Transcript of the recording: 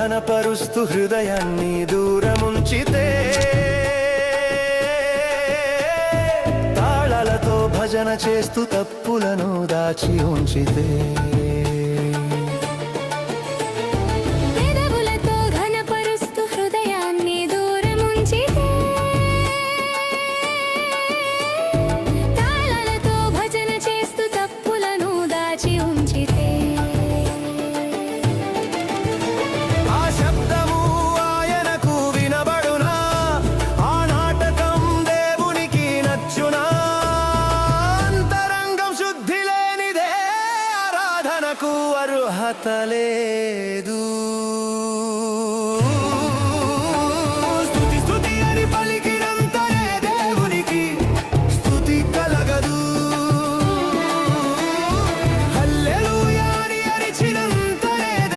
ఘనపరుస్తూ హృదయాన్ని దూరముంచితే, తాళాలతో భజన చేస్తూ తప్పులను దాచి ఉంచితే, అర్హత లేదు.